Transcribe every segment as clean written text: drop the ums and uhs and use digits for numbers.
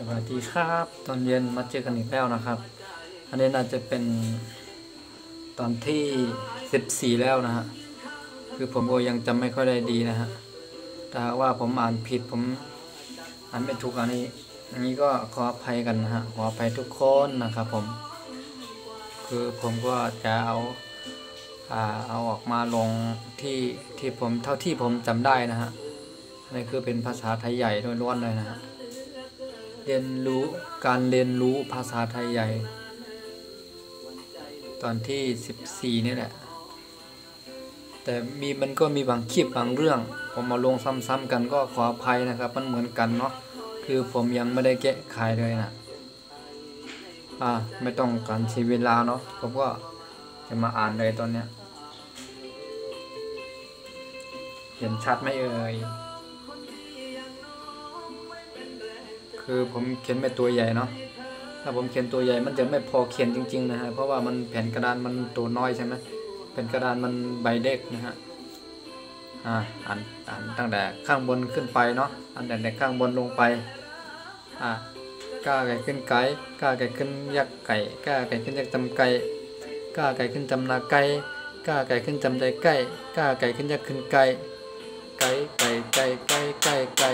วัสดีครับตอนเย็นมาเจอกันอีกแล้วนะครับอันนี้น่าจะเป็นตอนที่14แล้วนะฮะคือผมก็ยังจำไม่ค่อยได้ดีนะฮะถ้าว่าผมอ่านผิดผมอ่านไม่ถูกอันนี้ก็ขออภัยกันนะฮะขออภัยทุกคนนะครับผมคือผมก็จะเอาออกมาลงที่ผมเท่าที่ผมจำได้นะฮะนี่คือเป็นภาษาไทยใหญ่ล้วนๆเลยนะฮะการเรียนรู้ภาษาไทยใหญ่ตอนที่14นี่แหละแต่มันก็มีบางคลิปบางเรื่องผมมาลงซ้ำๆกันก็ขออภัยนะครับมันเหมือนกันเนาะคือผมยังไม่ได้แก้ไขเลยนะไม่ต้องการใช้เวลาเนาะผมก็จะมาอ่านเลยตอนเนี้ยเห็นชัดไหมเอ่ยคือผมเขียนเป็นตัวใหญ่เนาะถ้าผมเขียนตัวใหญ่มันจะไม่พอเขียนจริงๆนะฮะเพราะว่ามันแผ่นกระดานมันตัวน้อยใช่ไหมเป็นกระดานมันใบเด็กนะฮะอ่านตั้งแต่ข้างบนขึ้นไปเนาะอ่านแต่ข้างบนลงไปก้าไก่ขึ้นไก่ก้าไก่ขึ้นยักษ์ไก่ก้าไก่ขึ้นยักษ์จำไก่ก้าไก่ขึ้นจำนาไก่ก้าไก่ขึ้นจำใจไก่ก้าไก่ขึ้นยักษ์ขึ้นไก่ไก่ไก่ไก่ไก่ไก่ไก่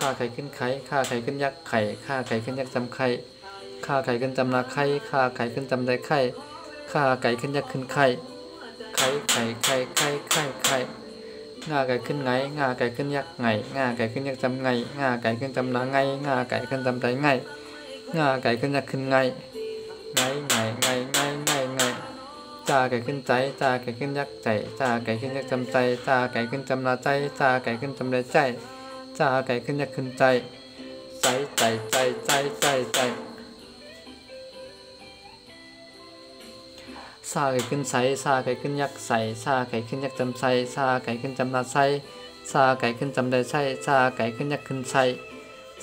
ข้าไก่ขึ้นไข่ข้าไก่ขึ้นยักษ์ไข่ข้าไก่ขึ้นยักษ์จำไข่ข้าไก่ขึ้นจำนาไข่ข้าไก่ขึ้นจำใจไข่ข้าไก่ขึ้นยักษ์ขึ้นไข่ไข่ไข่ไข่ไข่ไข่ไข่ง่าไก่ขึ้นไงง่าไก่ขึ้นยักษ์ไงง่าไก่ขึ้นยักษ์จำไงง่าไก่ขึ้นจำนาไงง่าไก่ขึ้นจำใจไงง่าไก่ขึ้นยักษ์ขึ้นไงไงไงไงไงไงไงจ่าไก่ขึ้นใจจ่าไก่ขึ้นยักษ์ใจจ่าไก่ขึ้นยักษ์จำใจจ่าไก่ขึ้นจำนาใจจ่าไก่ขึ้นจำใจใจจ่าไก่ขึ้นยักษ์ขึ้นใจใจใจใจใจใจใจซาไก่ขึ้นใสซาไก่ขึ้นยักษ์ใสซาไก่ขึ้นยักษ์จำใสซาไก่ขึ้นจำนาใสซาไก่ขึ้นจำได้ใช่ซาไก่ขึ้นยักษ์ขึ้นใส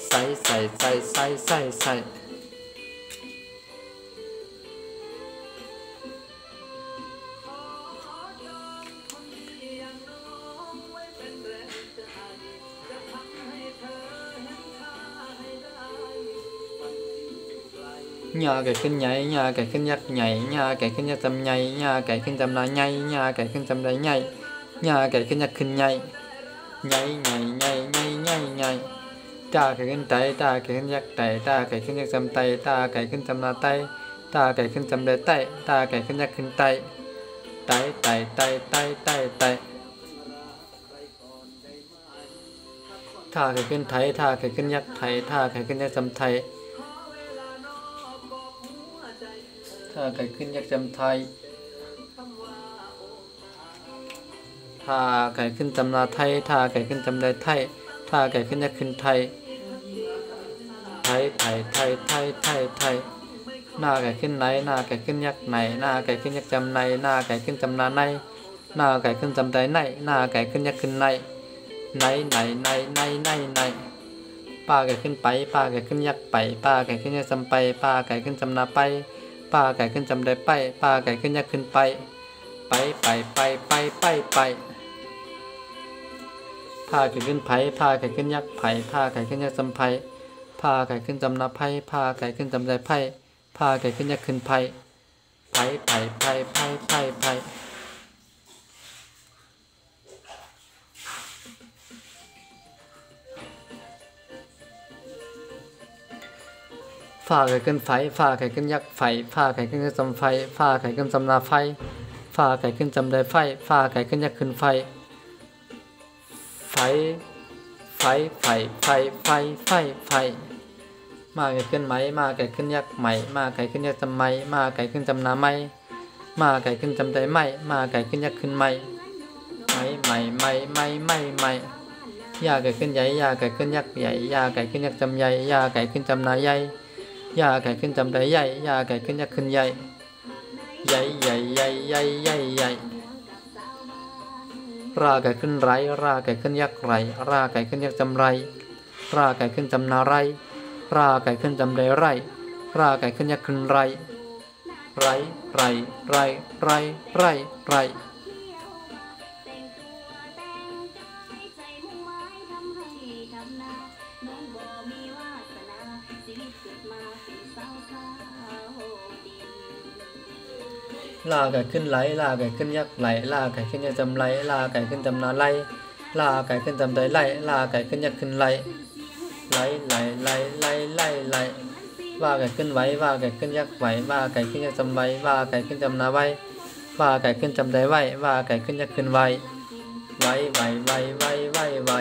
ใสใสใสใสใสใสหญ้าไก่ขึ้นใหญ่หญ้าไก่ขึ้นยักษ์ใหญ่หญ้าไก่ขึ้นยักษ์จำใหญ่หญ้าไก่ขึ้นจำนาใหญ่หญ้าไก่ขึ้นจำได้ใหญ่หญ้าไก่ขึ้นยักษ์ขึ้นใหญ่ใหญ่ใหญ่ใหญ่ใหญ่ใหญ่ใหญ่ตาไก่ขึ้นไตตาไก่ขึ้นยักษ์ไตตาไก่ขึ้นยักษ์จำไตตาไก่ขึ้นจำนาไตตาไก่ขึ้นจำได้ไตตาไก่ขึ้นยักษ์ขึ้นไตไตไตไตไตไตไตท่าไก่ขึ้นไทยท่าไก่ขึ้นยักษ์ไทยท่าไก่ขึ้นยักษ์จำไทยท่าไก่ขึ้นยักษ์จำไทยท่าไก่ขึ้นจำนาไทยท่าไก่ขึ้นจำได้ไทยท่าไก่ขึ้นยักษ์ขึ้นไทยไทยไทยไทยไทยไทยไทยหน้าไก่ขึ้นไหนหน้าไก่ขึ้นยักษ์ไหนหน้าไก่ขึ้นยักษ์จำในหน้าไก่ขึ้นจำนาในหน้าไก่ขึ้นจำได้ในหน้าไก่ขึ้นยักษ์ขึ้นในไหนไหนไหนไหนไหนไหนป้าไก่ขึ้นไปป้าไก่ขึ้นยักษ์ไปป้าไก่ขึ้นยักษ์จำไปป้าไก่ขึ้นจำนาไปป้าไก่ขึ้นจำได้ไปป้าไก่ขึ้นยักษ์ขึ้นไปไปไปไปไปไปไปผ้าไก่ขึ้นไผ่ผ้าไก่ขึ้นยักษ์ไผ่ผ้าไก่ขึ้นยักษ์จำไผ่ผ้าไก่ขึ้นจำนาไผ่ผ้าไก่ขึ้นจำได้ไผ่ผ้าไก่ขึ้นยักษ์ขึ้นไผ่ไผ่ไผ่ไผ่ไผ่ไผ่ไผ่ฝ้าไก่ขึ้นไฟฝ้าไก่ขึ้นยักษ์ไฟฝ้าไก่ขึ้นยักษ์จำไฟฝ้าไก่ขึ้นจำนาไฟฝ้าไก่ขึ้นจำได้ไฟฝ้าไก่ขึ้นยักษ์ขึ้นไฟไฟไฟไฟไฟไฟไฟไฟมาไก่ขึ้นไหมมาไก่ขึ้นยักษ์ไหมมาไก่ขึ้นยักษ์จำไหมมาไก่ขึ้นจำนาไหมมาไก่ขึ้นจำได้ไหมมาไก่ขึ้นยักษ์ขึ้นไหมไหมไหมยาไก่ขึ้นใหญ่ยาไก่ขึ้นยักษ์ใหญ่ยาไก่ขึ้นยักษ์จำใหญ่ยาไก่ขึ้นจำนาใหญ่ยาไก่ขึ้นจำได้ใหญ่ยาไก่ขึ้นยักษ์ขึ้นใหญ่ใหญ่ใหญ่ใหญ่ใหญ่ใหญ่ใหญ่ราไก่ขึ้นไรราไก่ขึ้นยักษ์ไรราไก่ขึ้นยักษ์จำไรราไก่ขึ้นจำนาไรราไก่ขึ้นจำได้ไรราไก่ขึ้นยักษ์ขึ้นไรไรไรไรไรไรไร ลาไก่ขึ้นไหลลาไก่ขึ้นยักษ์ไหลลาไก่ขึ้นยักษ์จำไหลลาไก่ขึ้นจำนาไหลลาไก่ขึ้นจำไดไหลลาไก่ขึ้นยักษ์ขึ้นไหลไหลไหลไหลไหลไหลไหลว่าไก่ขึ้นไหวว่าไก่ขึ้นยักษ์ไหวว่าไก่ขึ้นยักษ์จำไหวว่าไก่ขึ้นจำนาไหวว่าไก่ขึ้นจำไดไหวว่าไก่ขึ้นยักษ์ขึ้นไหวไหวไหวไหวไหวไหวไหว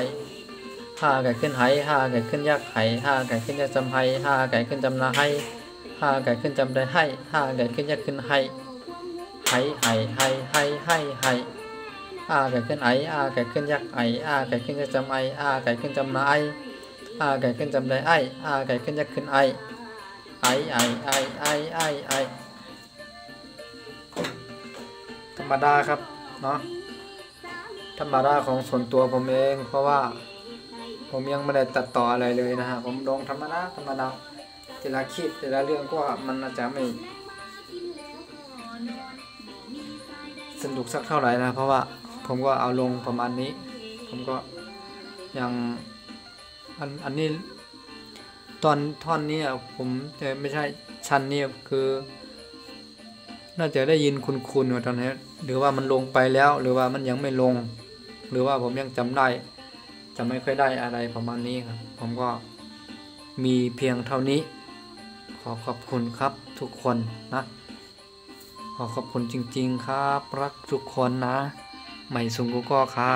ห้าไก่ขึ้นไหห้าไก่ขึ้นยักษ์ไหห้าไก่ขึ้นยักษ์จำไหห้าไก่ขึ้นจำนาไหห้าไก่ขึ้นจำไดไหห้าไก่ขึ้นยักษ์ขึ้นไหไหไหไหไหไหไหไก่ขึ้นไก่ขึ้นยักษ์ไก่ขึ้นยักษ์จำไก่ขึ้นจำนาไก่ขึ้นจำได้ไก่ขึ้นยักษ์ขึ้นธรรมดาครับเนาะธรรมดาของส่วนตัวผมเองเพราะว่าผมยังไม่ได้ตัดต่ออะไรเลยนะฮะผมลงธรรมดาแต่ละคลิปแต่ละเรื่องก็มันอาจจะไม่สนุกสักเท่าไหร่นะเพราะว่าผมก็เอาลงประมาณนี้ผมก็ยังอันนี้ท่อนนี้ผมจะไม่ใช่ชั้นนี้คือน่าจะได้ยินคุณว่าตอนนี้หรือว่ามันลงไปแล้วหรือว่ามันยังไม่ลงหรือว่าผมยังจำได้จะไม่ค่อยได้อะไรประมาณนี้ครับผมก็มีเพียงเท่านี้ขอขอบคุณครับทุกคนนะขอขอบคุณจริงๆครับรักทุกคนนะไม่สุงกูก็ค่ะ